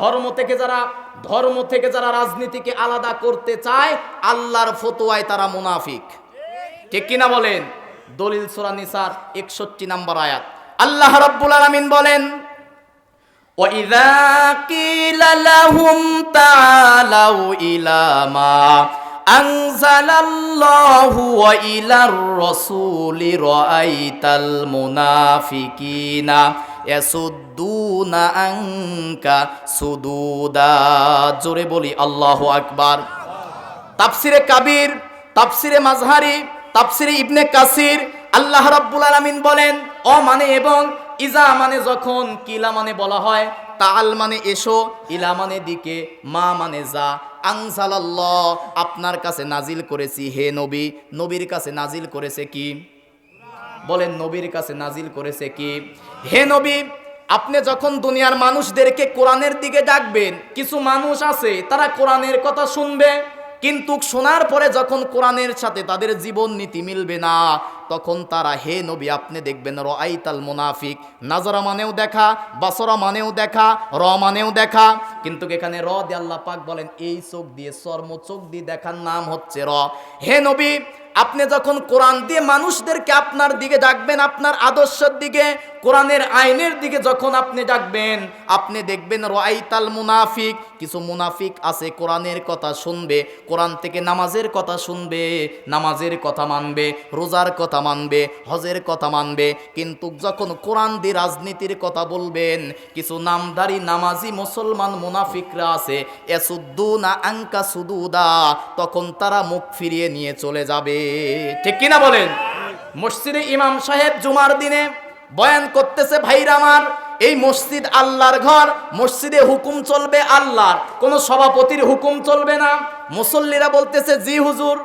ধর্ম থেকে যারা রাজনীতিকে আলাদা করতে চায়, আল্লাহর ফতোয়ায় তারা মুনাফিক। ঠিক কিনা বলেন? দলিল সূরা নিসার 61 নম্বর আয়াত। আল্লাহ রাব্বুল আলামিন বলেন, وَإِذَا قِيلَ لَهُمْ تَعَالَوْا إِلَى مَا أَنزَلَ اللَّهُ وَإِلَى الرَّسُولِ رَأَيْتَ الْمُنَافِقِينَ يَصُدُّونَ عَنكَ صُدُودًا। জোরে বলি আল্লাহু আকবার। তাফসিরে কাবীর, তাফসিরে মাযহারি, তাফসিরে ইবনে কাসির, আল্লাহ রাব্বুল আলামিন বলেন, অ মানে এবং, ইজা মানে যখন, কিলা মানে বলা হয়, তাল মানে এসো, ইলা মানে দিকে, মা মানে যা, আনজালাল্লাহ আপনার কাছে নাজিল করেছি হে নবী। নবীর কাছে নাজিল করেছে কি? বলেন, নবীর কাছে নাজিল করেছে কি? হে নবী, আপনি যখন দুনিয়ার মানুষদেরকে কোরআনের দিকে ডাকবেন, কিছু মানুষ আছে তারা কোরআনের কথা শুনবে, কিন্তু শোনার পরে যখন কোরআনের সাথে তাদের জীবন নীতি মিলবে না, তখন তারা, হে নবী আপনি দেখবেন, রাআইতাল মুনাফিক, নাজরা মানেও দেখা, বাসরা মানেও দেখা, র মানেও দেখা, কিন্তু এখানে র দিয়ে আল্লাহ পাক বলেন এই চোখ দিয়ে, চর্ম চোখ দিয়ে দেখার নাম হচ্ছে র। হে নবী, আপনি যখন কোরআন দিয়ে মানুষদেরকে আপনার দিকে ডাকবেন, আপনার আদর্শের দিকে, কোরআনের আইনের দিকে যখন আপনি ডাকবেন, আপনি দেখবেন রাআইতাল মুনাফিক, কিছু মুনাফিক আছে কোরআনের কথা শুনবে, কোরআন থেকে নামাজের কথা শুনবে, নামাজের কথা মানবে, রোজার কথা মানবে, হজের কথা মানবে, কিন্তু যখন কোরআন দিয়ে রাজনীতির কথা বলবেন, কিছু নামধারী নামাজি মুসলমান মুনাফিকরা আছে, ইয়াসুদ্দুনা আনকা সুদুদা, তখন তারা মুখ ফিরিয়ে নিয়ে চলে যাবে। ঠিক কিনা বলেন? মসজিদে ইমাম সাহেব জুমার দিনে বয়ান করতেছে, ভাইরা আমার, এই মসজিদ আল্লাহর ঘর, মসজিদে হুকুম চলবে আল্লাহর, কোনো সভাপতির হুকুম চলবে না। মুসল্লিরা বলতেছে জি হুজুর।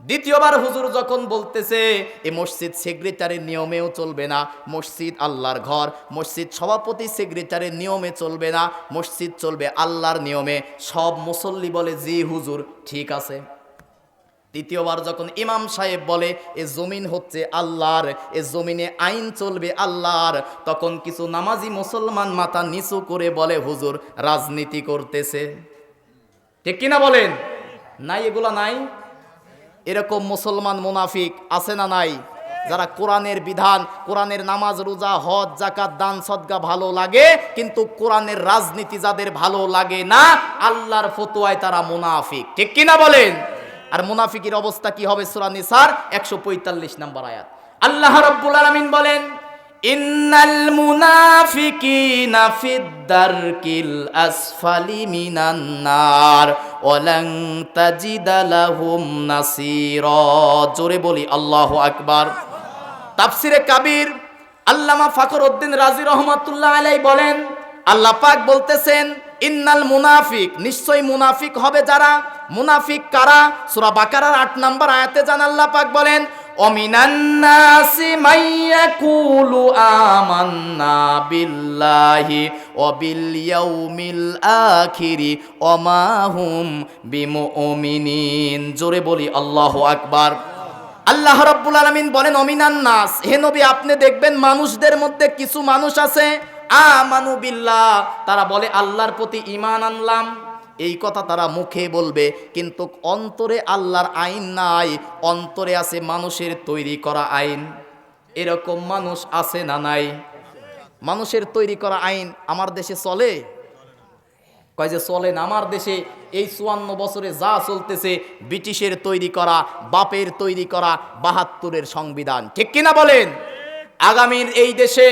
দ্বিতীয়বার হুজুর যখন বলতেছে এই মসজিদ সেক্রেটারির নিয়মেও চলবে না, মসজিদ আল্লাহর ঘর, মসজিদ সভাপতি সেক্রেটারির নিয়মে চলবে না, মসজিদ চলবে আল্লাহর নিয়মে, সব মুসল্লি বলে জি হুজুর, ঠিক আছে। তৃতীয়বার যখন ইমাম সাহেব বলে এ জমিন হচ্ছে আল্লাহর, এ জমিনে আইন চলবে আল্লাহর, তখন কিছু নামাজি মুসলমান মাথা নিচু করে বলে হুজুর রাজনীতি করতেছে। ঠিক কিনা বলেন? নাই এগুলা নাই? এরকম মুসলমান মুনাফিক আছে না নাই? যারা কোরআনের বিধান, কোরআনের নামাজ, রোজা, হজ, যাকাত, দান, সদকা ভালো লাগে, কিন্তু কোরআনের রাজনীতি যাদের ভালো লাগে না, আল্লাহর ফতোয়ায় তারা মুনাফিক। ঠিক কিনা বলেন? আর মুনাফিকের অবস্থা কি হবে? সূরা নিসার 145 নম্বর আয়াত। আল্লাহ রাব্বুল আলামিন বলেন, ইন্নাল মুনাফিকিনা ফিদ-দারকিল আসফালি মিনান নার ওয়ালান তাজিদা লাহুম নাসীরা। জোরে বলি আল্লাহু আকবার। তাফসিরে কাবীর আল্লামা ফখরউদ্দীন রাজি রহমাতুল্লাহ আলাইহি বলেন, আল্লাহ পাক বলতেছেন ইন্নাল মুনাফিক, নিশ্চয় মুনাফিক হবে যারা। মুনাফিক কারা? সূরা বাকারার 8 নম্বর আয়াতে জান আল্লাহ পাক বলেন, অমিনান নাসি মাইয়াকুলু আমান্না বিল্লাহি ওয়া বিল ইয়াউমিল আখিরি ওয়া মা হুম বিমুমিনিন। জোরে বলি আল্লাহু আকবার। আল্লাহ রাব্বুল আলামিন বলেন অমিনান নাস, হে নবী আপনি দেখবেন মানুষদের মধ্যে কিছু মানুষ আছে আমানু বিল্লাহ, তারা বলে আল্লাহর প্রতি ঈমান আনলাম, এই কথা তারা মুখে বলবে, কিন্তু অন্তরে আল্লাহর আইন নাই, অন্তরে আছে মানুষের তৈরি করা আইন। এরকম মানুষ আছে না নাই? মানুষের তৈরি করা আইন আমার দেশে চলে? কয় যে চলে না। আমার দেশে এই 54 বছরে যা চলতেছে ব্রিটিশের তৈরি করা, বাপের তৈরি করা 72-এর সংবিধান। ঠিক কিনা বলেন? আগামীর এই দেশে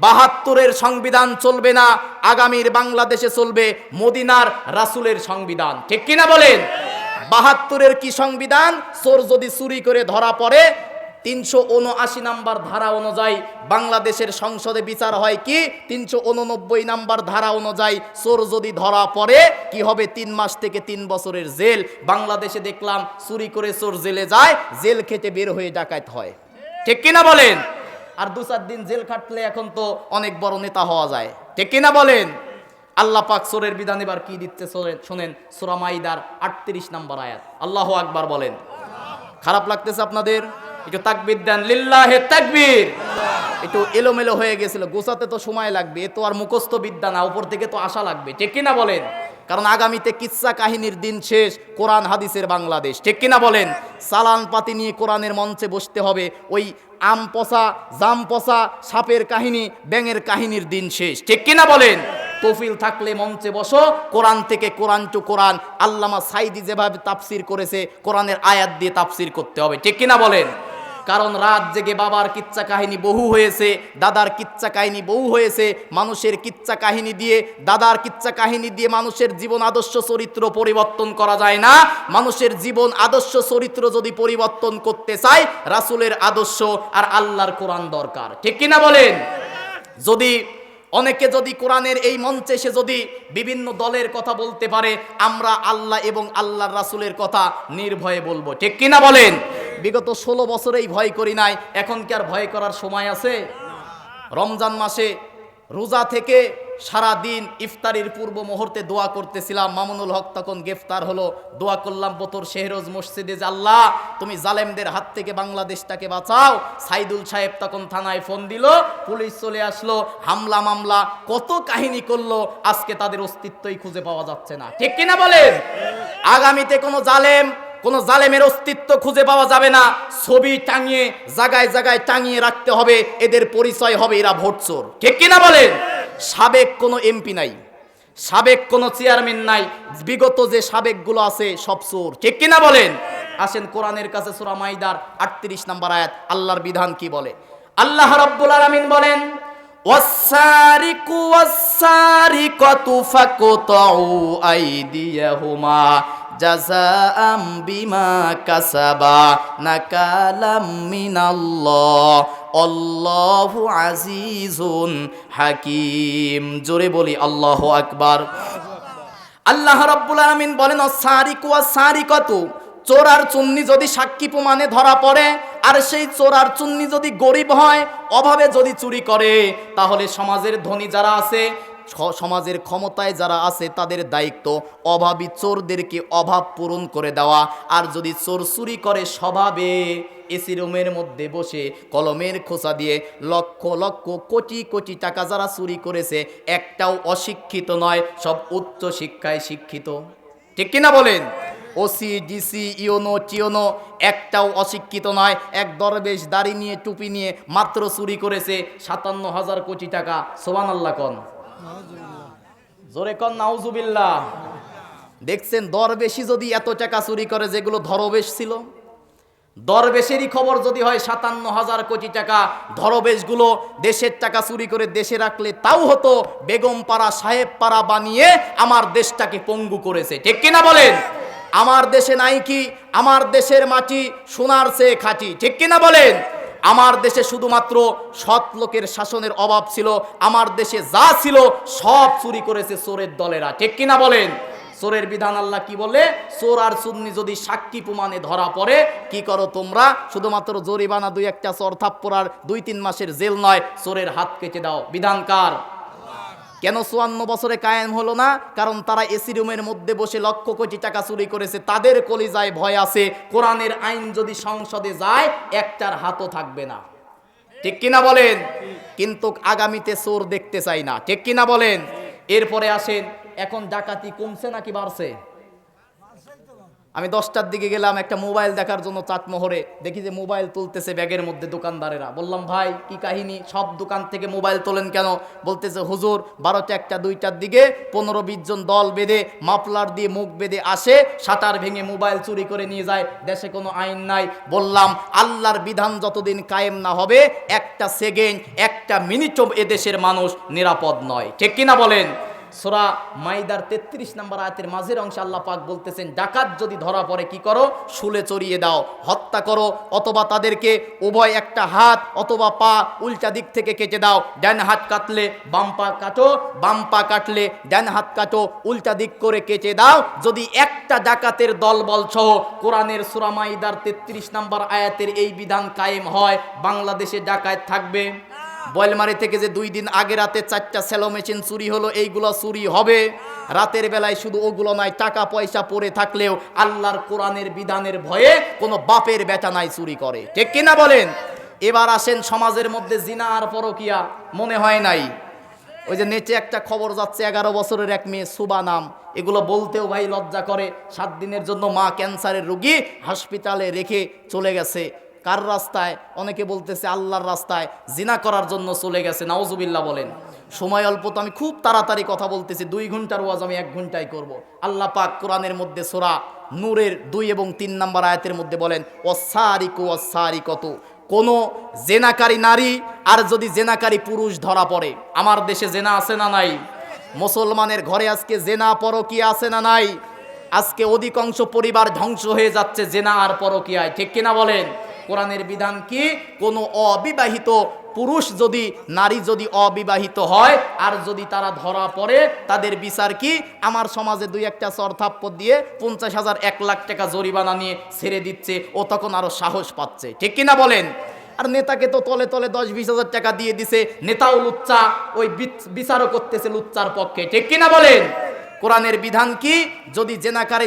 72-এর সংবিধান চলবে না, আগামীর বাংলাদেশে চলবে মদিনার রাসূলের সংবিধান। ঠিক কিনা বলেন? 72-এর কি সংবিধান? চোর যদি চুরি করে ধরা পড়ে 379 নম্বর ধারা অনুযায়ী বাংলাদেশের সংসদে বিচার হয় কি 389 নম্বর ধারা অনুযায়ী চোর যদি ধরা পড়ে কি হবে? 3 মাস থেকে 3 বছরের জেল। বাংলাদেশে দেখলাম চুরি করে চোর জেলে যায়, জেল খেতে বের হয়ে ডাকাত হয়। ঠিক কিনা বলেন? আর 2-4 দিন জেল খাটলে এখন তো অনেক বড় নেতা হওয়া যায়। ঠিক কিনা বলেন? আল্লাহ পাক চোরের বিধান এবার কি দিচ্ছে শুনেন, সূরা মাইদার 38 নম্বর আয়াত। আল্লাহু আকবার বলেন। খারাপ লাগতেছে আপনাদের? একটু তাকবীর দেন, লিল্লাহে তাকবীর। একটু এলোমেলো হয়ে গেছিল, গোছাতে তো সময় লাগবে, এ তো আর মুখস্থ বিদ্যা না, উপর থেকে তো আশা লাগবে, ঠিক কিনা বলেন? কারণ আগামীতে কিচ্ছা কাহিনীর দিন শেষ, কোরআন হাদিসের বাংলাদেশ, ঠিক কিনা বলেন? চালান পাতি নিয়ে কোরআনের মঞ্চে বসতে হবে, ওই আম পচা জাম পচা সাপের কাহিনী ব্যাঙের কাহিনীর দিন শেষ, ঠিক কিনা বলেন? তৌফিল থাকলে মঞ্চে বসো, কোরআন থেকে কোরআন টু কোরআন, আল্লামা সাইদি যেভাবে তাফসির করেছে কোরআনের আয়াত দিয়ে তাফসির করতে হবে, ঠিক কিনা বলেন? কারণ রাত জেগে বাবার কিচ্ছা কাহিনী বহু হয়েছে, দাদার কিচ্ছা কাহিনী বহু হয়েছে, মানুষের কিচ্ছা কাহিনী দিয়ে, দাদার কিচ্ছা কাহিনী দিয়ে মানুষের জীবন আদর্শ চরিত্র পরিবর্তন করা যায় না। মানুষের জীবন আদর্শ চরিত্র যদি পরিবর্তন করতে চায়, রাসূলের আদর্শ আর আল্লাহর কোরআন দরকার, ঠিক কিনা বলেন? যদি অনেকে যদি কোরআনের এই মঞ্চে এসে যদি বিভিন্ন দলের কথা বলতে পারে, আমরা আল্লাহ এবং আল্লাহর রাসূলের কথা নির্ভয়ে বলবো, ঠিক কিনা বলেন? বিগত 16 বছরেই ভয় করি নাই, এখন কি আর ভয় করার সময় আছে? রমজান মাসে রোজা থেকে সারা দিন ইফতারির পূর্ব মুহূর্তে দোয়া করতেছিলাম, মামুনুল হক তখন গ্রেফতার হলো, দোয়া করলাম বতর শেহরোজ মসজিদে যে আল্লাহ তুমি জালেমদের হাত থেকে বাংলাদেশটাকে বাঁচাও। সাইদুল সাহেব তখন থানায় ফোন দিল, পুলিশ চলে আসলো, হামলা মামলা কত কাহিনী করলো, আজকে তাদের অস্তিত্বই খুঁজে পাওয়া যাচ্ছে না, ঠিক কিনা বলেন? আগামীতে কোন জালেমের অস্তিত্ব খুঁজে পাওয়া যাবে না, ছবি টাঙিয়ে জায়গায় জায়গায় টাঙিয়ে রাখতে হবে, এদের পরিচয় হবে এরা ভোটচোর, ঠিক কিনা বলেন? সাবেক কোনো এমপি নাই, সাবেক কোনো চেয়ারম্যান নাই, বিগত যে সাবেকগুলো আছে সব চোর, ঠিক কিনা বলেন? আসেন কোরআনের কাছে, সূরা মাইদার 38 নম্বর আয়াত, আল্লাহর বিধান কি বলে? আল্লাহ রাব্বুল আলামিন বলেন, ওয়াস-সারিকু ওয়াস-সারিকাতু ফাকতাউ আইদিয়াহুমা জাযাআম বিমা কাসাবা নাকালাম মিনাল্লাহ আল্লাহু আজিজুন হাকীম। জোরে বলি আল্লাহু আকবার। আল্লাহ রাব্বুল আলামিন বলেন, ওয়াস-সারিকু ওয়াস-সারিকাতু, চোর আর চুন্নি যদি সাক্ষী প্রমাণে ধরা পড়ে, আর সেই চোর আর চুন্নি যদি গরিব হয়, অভাবে যদি চুরি করে, তাহলে সমাজের ধনী যারা আছে, সমাজের ক্ষমতায় যারা আছে, তাদের দায়িত্ব অভাবী চোরদেরকে অভাব পূরণ করে দেওয়া। আর যদি চোর চুরি করে স্বভাবে, এসি রুমের মধ্যে বসে কলমের খোঁচা দিয়ে লক্ষ লক্ষ কোটি কোটি টাকা যারা চুরি করেছে, একটাও অশিক্ষিত নয়, সব উচ্চ শিক্ষায় শিক্ষিত, ঠিক কিনা বলেন? ওসি ডিসি ইউনো টিওনো একটাও অশিক্ষিত নয়। এক দরবেশ দাড়ি নিয়ে টুপি নিয়ে মাত্র চুরি করেছে 57,000 কোটি টাকা। সুবহানাল্লাহ কন, জোরে কন নাউজুবিল্লাহ। দেখছেন দরবেশই যদি এত টাকা চুরি করে, যেগুলো ধরবেশ ছিল, দরবেশেরই খবর যদি হয় 57,000 কোটি টাকা, ধরবেশগুলো দেশের টাকা চুরি করে দেশে রাখলে তাও হতো বেগম পাড়া সাহেব পাড়া বানিয়ে আমার দেশটাকে পঙ্গু করেছে, ঠিক কিনা বলেন? আমার দেশে নাই কি? আমার দেশের মাটি সোনার চেয়ে খাঁটি, ঠিক কিনা বলেন? আমার দেশে শুধুমাত্র সৎ লোকের শাসনের অভাব ছিল, আমার দেশে যা ছিল সব চুরি করেছে চোরের দলেরা, ঠিক কিনা বলেন? চোরের বিধান আল্লাহ কি বলে? চোর আর চুন্নি যদি সাক্ষী প্রমাণে ধরা পড়ে, কি করো তোমরা? শুধুমাত্র জরিমানা 2-1টা চর থাপ্পড় আর 2-3 মাসের জেল নয়, চোরের হাত কেটে দাও। বিধান কার? কেন 54 বছরে কায়েম হলো না? কারণ তারা এসি রুমের মধ্যে বসে লক্ষ কোটি টাকা চুরি করেছে, তাদের কলিজায় ভয় আছে, কোরআনের আইন যদি সংসদে যায় একটার হাতও থাকবে না, ঠিক কিনা বলেন? কিন্তু আগামীতে চোর দেখতে চাই না, ঠিক কিনা বলেন? এরপরে আসেন, এখন ডাকাতি কমছে নাকি বাড়ছে? আমি 10টার দিকে গেলাম একটা মোবাইল দেখার জন্য চাটমোহরে, দেখি যে মোবাইল তুলতেছে ব্যাগের মধ্যে দোকানদারেরা। বললাম ভাই কি কাহিনী, সব দোকান থেকে মোবাইল তোলেন কেন? বলতেছে হুজুর 12টা 1টা 2টার দিকে 15-20 জন দল বেঁধে মাফলার দিয়ে মুখ বেঁধে আসে, শাটার ভেঙে মোবাইল চুরি করে নিয়ে যায়, দেশে কোনো আইন নাই। বললাম আল্লাহর বিধান যতদিন কায়েম না হবে, একটা সেকেন্ড একটা মিনিটও এদেশের মানুষ নিরাপদ নয়, ঠিক কিনা বলেন? সূরা মাইদার 33 নম্বর আয়াতের মাঝের অংশে আল্লাহ পাক বলতেছেন, ডাকাত যদি ধরা পড়ে কি করো? শুলে চড়িয়ে দাও, হত্যা করো, অথবা তাদেরকে উভয় একটা হাত অথবা পা উল্টা দিক থেকে কেটে দাও। ডান হাত কাটলে বাম পা কাটো, বাম পা কাটলে ডান হাত কাটো, উল্টা দিক করে কেটে দাও। যদি একটা ডাকাতের দলবল সহ কোরআনের সূরা মাইদার 33 নম্বর আয়াতের এই বিধান কায়েম হয়, বাংলাদেশে ডাকাত থাকবে? বয়লমারি থেকে যে 2 দিন আগে রাতে 4টা সেলো মেশিন চুরি হলো, এইগুলো চুরি হবে। রাতের বেলায় শুধু ওগুলো নয়, টাকা পয়সা পড়ে থাকলেও আল্লাহর কোরআনের বিধানের ভয়ে কোনো বাপের বেটা নাই চুরি করে, ঠিক কিনা বলেন? এবার আসেন সমাজের মধ্যে জিনা আর পরকিয়া মনে হয় নাই? ওই যে নেটে একটা খবর যাচ্ছে 11 বছরের এক মেয়ে সুবা নাম, এগুলো বলতেও ভাই লজ্জা করে। 7 দিনের জন্য মা ক্যান্সারের রোগী হাসপাতালে রেখে চলে গেছে। কার রাস্তায়? অনেকে বলতেছে আল্লাহর রাস্তায়, জিনা করার জন্য চলে গেছে। নাউজুবিল্লাহ বলেন। সময় অল্প, তো আমি খুব তাড়াতাড়ি কথা বলতেছি। 2 ঘন্টার ওয়াজ আমি 1 ঘন্টায় করব। আল্লাহ পাক কোরআনের মধ্যে সূরা নূরের 2 এবং 3 নম্বর আয়াতের মধ্যে বলেন, ওয়াসারিকু ওয়াসারিকাতু, কোনো জেনাকারী নারী আর যদি জেনাকারী পুরুষ ধরা পড়ে, আমার দেশে জেনা আছে না নাই? মুসলমানের ঘরে আজকে জেনা পরকীয়া আছে না নাই? আজকে অধিকাংশ পরিবার ধ্বংস হয়ে যাচ্ছে জেনা আর পরকীয়ায়, ঠিক কিনা বলেন? কোরআনের বিধান কি? কোনো অবিবাহিত পুরুষ যদি, নারী যদি অবিবাহিত হয় আর যদি তারা ধরা পড়ে, তাদের বিচার কি? আমার সমাজে 2-1টা চর থাপ্পড় দিয়ে 50,000 1 লাখ টাকা জরিমানা নিয়ে ছেড়ে দিচ্ছে। ও তখন আরো সাহস পাচ্ছে, ঠিক কিনা বলেন? আর নেতাকে তো তলে তলে 10-20 হাজার টাকা দিয়ে দিছে, নেতাও লুচ্চা, ওই বিচারও করতেছে লুচ্চার পক্ষে, ঠিক কিনা বলেন? কোরআনের বিধান কি? যদি জেনাকারী